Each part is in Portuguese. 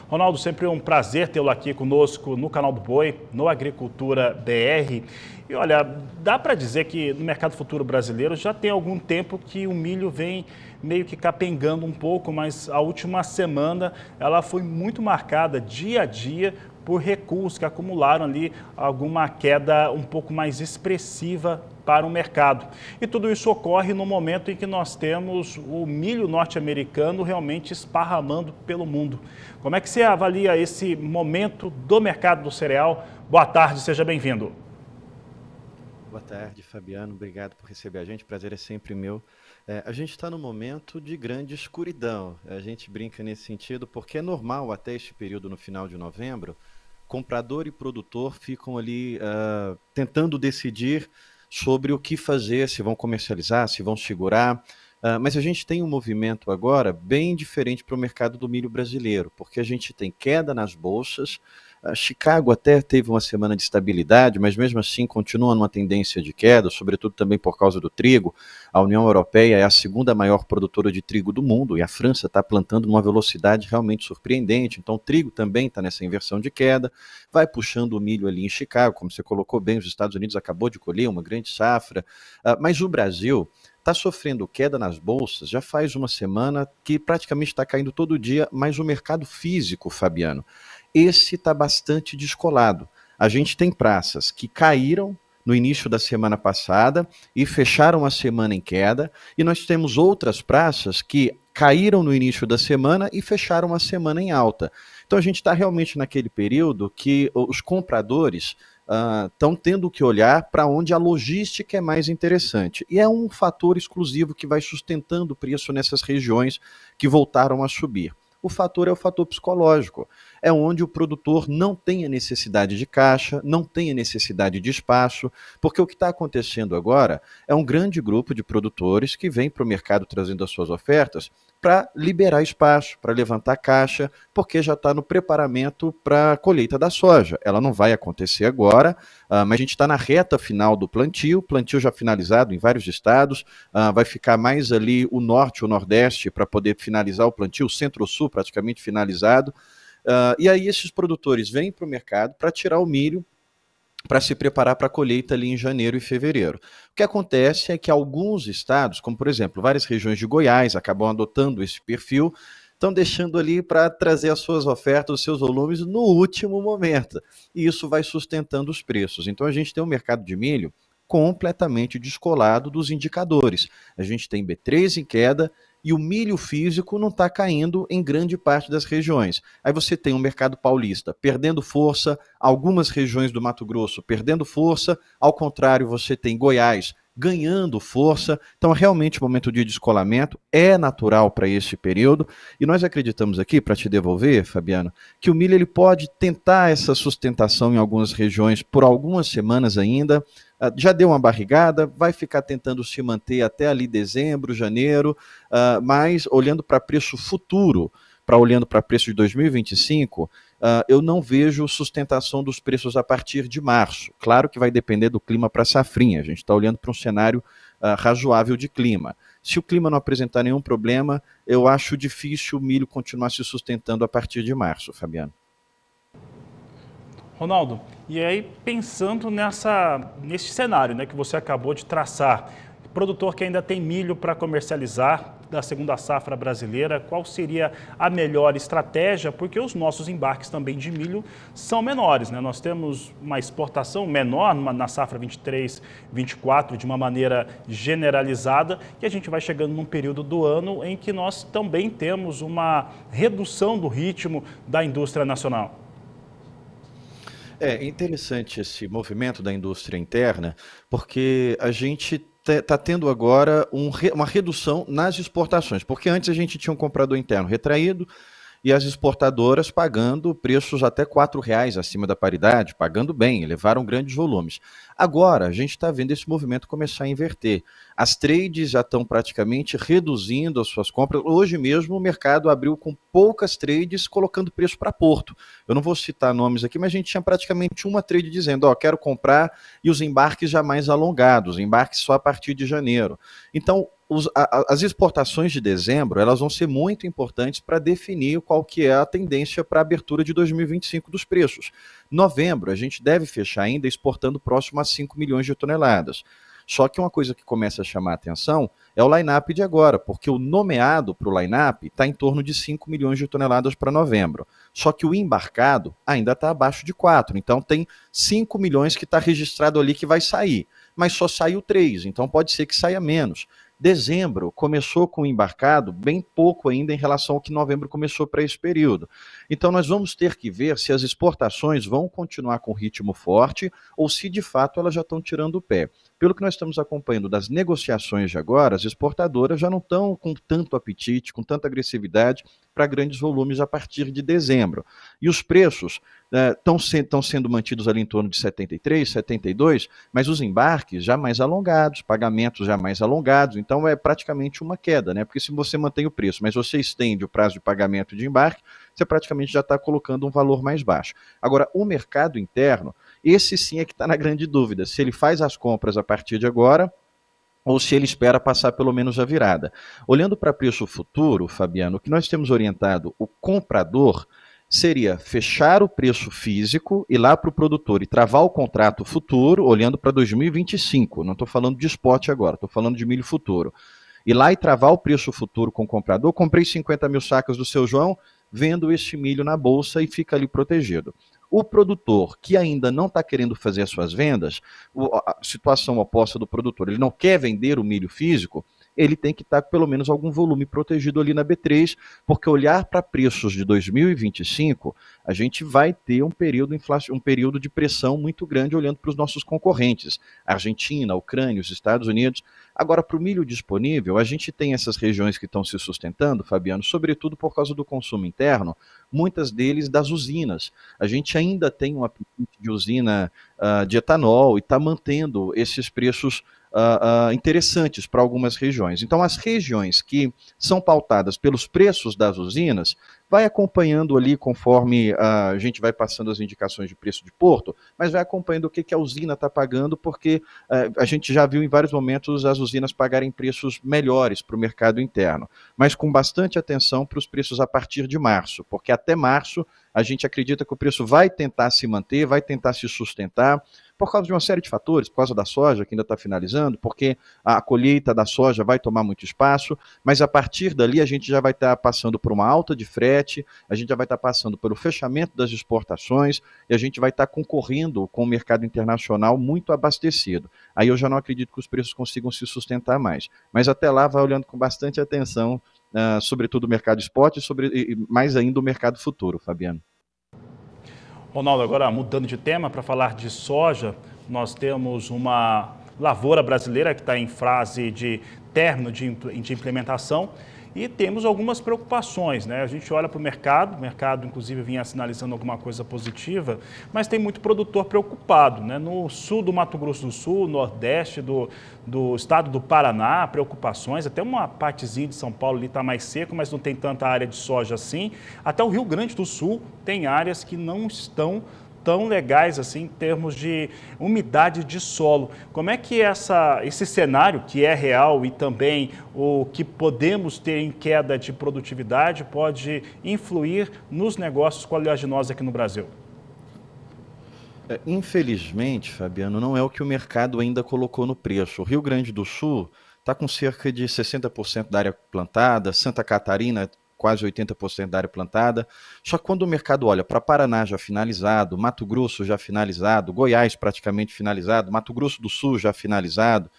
Ronaldo, sempre um prazer tê-lo aqui conosco no canal do Boi, no Agricultura BR. E olha, dá para dizer que no mercado futuro brasileiro já tem algum tempo que o milho vem meio que capengando um pouco, mas a última semana ela foi muito marcada dia a dia por recuos que acumularam ali alguma queda um pouco mais expressiva para o mercado. E tudo isso ocorre no momento em que nós temos o milho norte-americano realmente esparramando pelo mundo. Como é que você avalia esse momento do mercado do cereal? Boa tarde, seja bem-vindo. Boa tarde, Fabiano. Obrigado por receber a gente. Prazer é sempre meu. A gente está num momento de grande escuridão. A gente brinca nesse sentido porque é normal até este período no final de novembro, comprador e produtor ficam ali tentando decidir sobre o que fazer, se vão comercializar, se vão segurar. Mas a gente tem um movimento agora bem diferente para o mercado do milho brasileiro, porque a gente tem queda nas bolsas. Chicago até teve uma semana de estabilidade, mas mesmo assim continua numa tendência de queda, sobretudo também por causa do trigo. A União Europeia é a segunda maior produtora de trigo do mundo e a França está plantando numa velocidade realmente surpreendente. Então o trigo também está nessa inversão de queda, vai puxando o milho ali em Chicago, como você colocou bem, os Estados Unidos acabou de colher uma grande safra, mas o Brasil está sofrendo queda nas bolsas já faz uma semana que praticamente está caindo todo dia, mas o mercado físico, Fabiano, esse está bastante descolado. A gente tem praças que caíram no início da semana passada e fecharam a semana em queda, e nós temos outras praças que caíram no início da semana e fecharam a semana em alta. Então a gente está realmente naquele período que os compradores estão tendo que olhar para onde a logística é mais interessante. E é um fator exclusivo que vai sustentando o preço nessas regiões que voltaram a subir. O fator é o fator psicológico. É onde o produtor não tem a necessidade de caixa, não tem a necessidade de espaço, porque o que está acontecendo agora é um grande grupo de produtores que vem para o mercado trazendo as suas ofertas para liberar espaço, para levantar caixa, porque já está no preparamento para a colheita da soja. Ela não vai acontecer agora, mas a gente está na reta final do plantio já finalizado em vários estados, vai ficar mais ali o norte, o nordeste, para poder finalizar o plantio, o centro-sul praticamente finalizado, e aí esses produtores vêm para o mercado para tirar o milho, para se preparar para a colheita ali em janeiro e fevereiro. O que acontece é que alguns estados, como por exemplo, várias regiões de Goiás, acabam adotando esse perfil, estão deixando ali para trazer as suas ofertas, os seus volumes no último momento. E isso vai sustentando os preços. Então a gente tem um mercado de milho completamente descolado dos indicadores. A gente tem B3 em queda e o milho físico não está caindo em grande parte das regiões. Aí você tem o mercado paulista perdendo força, algumas regiões do Mato Grosso perdendo força, ao contrário, você tem Goiás ganhando força. Então, realmente, o momento de descolamento é natural para esse período. E nós acreditamos aqui, para te devolver, Fabiano, que o milho ele pode tentar essa sustentação em algumas regiões por algumas semanas ainda. Já deu uma barrigada, vai ficar tentando se manter até ali dezembro, janeiro, mas olhando para preço futuro, olhando para preço de 2025, eu não vejo sustentação dos preços a partir de março. Claro que vai depender do clima para a safrinha, a gente está olhando para um cenário razoável de clima. Se o clima não apresentar nenhum problema, eu acho difícil o milho continuar se sustentando a partir de março, Fabiano. Ronaldo, e aí pensando nesse cenário, né, que você acabou de traçar, produtor que ainda tem milho para comercializar da segunda safra brasileira, qual seria a melhor estratégia? Porque os nossos embarques também de milho são menores, né? Nós temos uma exportação menor na safra 23, 24, de uma maneira generalizada, e a gente vai chegando num período do ano em que nós também temos uma redução do ritmo da indústria nacional. É interessante esse movimento da indústria interna, porque a gente está tendo agora uma redução nas exportações, porque antes a gente tinha um comprador interno retraído e as exportadoras pagando preços até R$ 4 acima da paridade, pagando bem, levaram grandes volumes. Agora, a gente está vendo esse movimento começar a inverter. As trades já estão praticamente reduzindo as suas compras. Hoje mesmo o mercado abriu com poucas trades colocando preço para Porto. Eu não vou citar nomes aqui, mas a gente tinha praticamente uma trade dizendo, ó, quero comprar, e os embarques já mais alongados, embarques só a partir de janeiro. Então, as exportações de dezembro, elas vão ser muito importantes para definir qual que é a tendência para a abertura de 2025 dos preços. Novembro, a gente deve fechar ainda exportando próximo a 5 milhões de toneladas. Só que uma coisa que começa a chamar a atenção é o line-up de agora, porque o nomeado para o line-up está em torno de 5 milhões de toneladas para novembro. Só que o embarcado ainda está abaixo de 4, então tem 5 milhões que está registrado ali que vai sair, mas só saiu 3, então pode ser que saia menos. Dezembro começou com o embarcado bem pouco ainda em relação ao que novembro começou para esse período. Então nós vamos ter que ver se as exportações vão continuar com ritmo forte ou se de fato elas já estão tirando o pé. Pelo que nós estamos acompanhando das negociações de agora, as exportadoras já não estão com tanto apetite, com tanta agressividade para grandes volumes a partir de dezembro. E os preços estão sendo mantidos ali em torno de 73, 72, mas os embarques já mais alongados, pagamentos já mais alongados, então é praticamente uma queda, né? Porque se você mantém o preço, mas você estende o prazo de pagamento de embarque, você praticamente já está colocando um valor mais baixo. Agora, o mercado interno, esse sim é que está na grande dúvida, se ele faz as compras a partir de agora, ou se ele espera passar pelo menos a virada. Olhando para preço futuro, Fabiano, o que nós temos orientado o comprador seria fechar o preço físico, ir lá para o produtor e travar o contrato futuro, olhando para 2025. Não estou falando de spot agora, estou falando de milho futuro. Ir lá e travar o preço futuro com o comprador. Comprei 50 mil sacas do seu João, vendo este milho na bolsa e fica ali protegido. O produtor que ainda não está querendo fazer as suas vendas, a situação oposta do produtor, ele não quer vender o milho físico, ele tem que estar com pelo menos algum volume protegido ali na B3, porque olhar para preços de 2025, a gente vai ter um período de pressão muito grande olhando para os nossos concorrentes, Argentina, Ucrânia, os Estados Unidos. Agora, para o milho disponível, a gente tem essas regiões que estão se sustentando, Fabiano, sobretudo por causa do consumo interno, muitas deles das usinas. A gente ainda tem um apetite de usina de etanol e está mantendo esses preços interessantes para algumas regiões. Então, as regiões que são pautadas pelos preços das usinas, vai acompanhando ali conforme a gente vai passando as indicações de preço de porto, mas vai acompanhando o que a usina está pagando, porque a gente já viu em vários momentos as usinas pagarem preços melhores para o mercado interno, mas com bastante atenção para os preços a partir de março, porque até março a gente acredita que o preço vai tentar se manter, vai tentar se sustentar, por causa de uma série de fatores, por causa da soja que ainda está finalizando, porque a colheita da soja vai tomar muito espaço, mas a partir dali a gente já vai estar passando por uma alta de frete, a gente já vai estar passando pelo fechamento das exportações e a gente vai estar concorrendo com o mercado internacional muito abastecido. Aí eu já não acredito que os preços consigam se sustentar mais. Mas até lá vai olhando com bastante atenção, sobretudo o mercado spot e mais ainda o mercado futuro, Fabiano. Ronaldo, agora mudando de tema para falar de soja, nós temos uma lavoura brasileira que está em fase de término de implementação e temos algumas preocupações, né? A gente olha para o mercado inclusive vinha sinalizando alguma coisa positiva, mas tem muito produtor preocupado, né? No sul do Mato Grosso do Sul, nordeste do estado do Paraná, preocupações, até uma partezinha de São Paulo ali está mais seco, mas não tem tanta área de soja assim. Até o Rio Grande do Sul tem áreas que não estão tão legais assim em termos de umidade de solo. Como é que esse cenário, que é real e também o que podemos ter em queda de produtividade, pode influir nos negócios com a oleaginosa aqui no Brasil? Infelizmente, Fabiano, não é o que o mercado ainda colocou no preço. O Rio Grande do Sul está com cerca de 60% da área plantada, Santa Catarina quase 80% da área plantada. Só que quando o mercado olha para Paraná já finalizado, Mato Grosso já finalizado, Goiás praticamente finalizado, Mato Grosso do Sul já finalizado,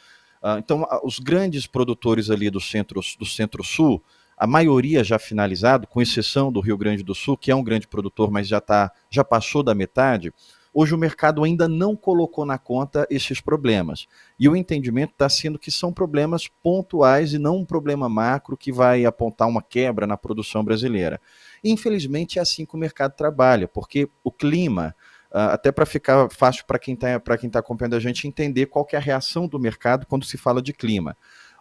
então os grandes produtores ali do centro-sul, a maioria já finalizado, com exceção do Rio Grande do Sul, que é um grande produtor, mas já passou da metade. Hoje o mercado ainda não colocou na conta esses problemas. E o entendimento está sendo que são problemas pontuais e não um problema macro que vai apontar uma quebra na produção brasileira. Infelizmente é assim que o mercado trabalha, porque o clima, até para ficar fácil para quem está acompanhando a gente entender qual que é a reação do mercado quando se fala de clima.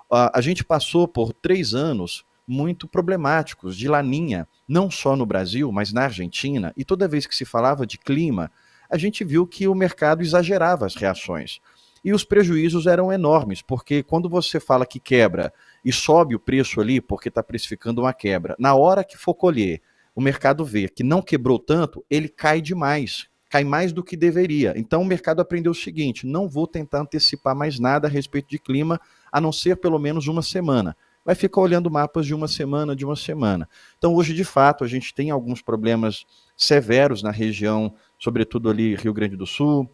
A gente passou por 3 anos muito problemáticos de laninha, não só no Brasil, mas na Argentina, e toda vez que se falava de clima, a gente viu que o mercado exagerava as reações. e os prejuízos eram enormes, porque quando você fala que quebra e sobe o preço ali, porque está precificando uma quebra, na hora que for colher, o mercado vê que não quebrou tanto, ele cai demais, cai mais do que deveria. Então o mercado aprendeu o seguinte: não vou tentar antecipar mais nada a respeito de clima, a não ser pelo menos uma semana. Vai ficar olhando mapas de uma semana, de uma semana. Então hoje, de fato, a gente tem alguns problemas severos na região, sobretudo ali Rio Grande do Sul,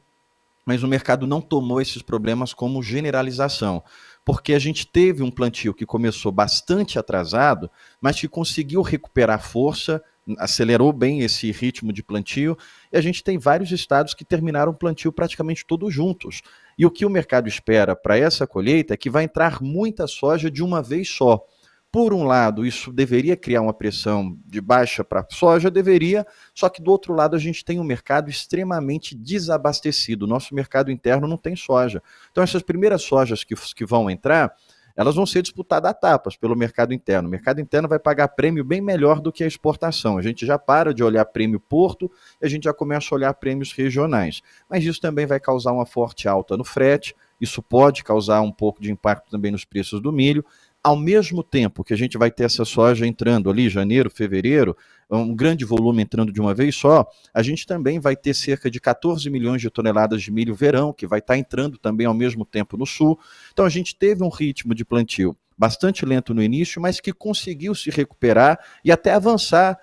mas o mercado não tomou esses problemas como generalização, porque a gente teve um plantio que começou bastante atrasado, mas que conseguiu recuperar força, acelerou bem esse ritmo de plantio, e a gente tem vários estados que terminaram o plantio praticamente todos juntos. E o que o mercado espera para essa colheita é que vai entrar muita soja de uma vez só. Por um lado, isso deveria criar uma pressão de baixa para a soja, deveria, só que do outro lado a gente tem um mercado extremamente desabastecido. O nosso mercado interno não tem soja. Então essas primeiras sojas que vão entrar, elas vão ser disputadas a tapas pelo mercado interno. O mercado interno vai pagar prêmio bem melhor do que a exportação. A gente já para de olhar prêmio porto e a gente já começa a olhar prêmios regionais. Mas isso também vai causar uma forte alta no frete, isso pode causar um pouco de impacto também nos preços do milho. Ao mesmo tempo que a gente vai ter essa soja entrando ali, janeiro, fevereiro, um grande volume entrando de uma vez só, a gente também vai ter cerca de 14 milhões de toneladas de milho verão, que vai estar entrando também ao mesmo tempo no sul. Então a gente teve um ritmo de plantio bastante lento no início, mas que conseguiu se recuperar e até avançar,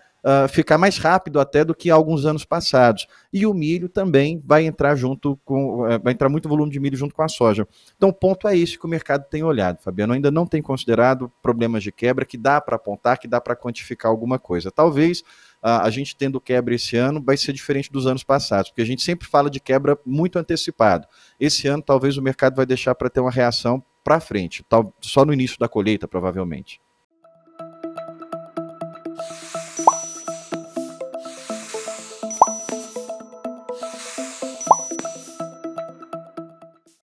ficar mais rápido até do que alguns anos passados. E o milho também vai entrar junto com, vai entrar muito volume de milho junto com a soja. Então o ponto é esse que o mercado tem olhado, Fabiano, ainda não tem considerado problemas de quebra que dá para apontar, que dá para quantificar alguma coisa. Talvez a gente tendo quebra esse ano vai ser diferente dos anos passados, porque a gente sempre fala de quebra muito antecipado. Esse ano talvez o mercado vai deixar para ter uma reação para frente, só no início da colheita, provavelmente.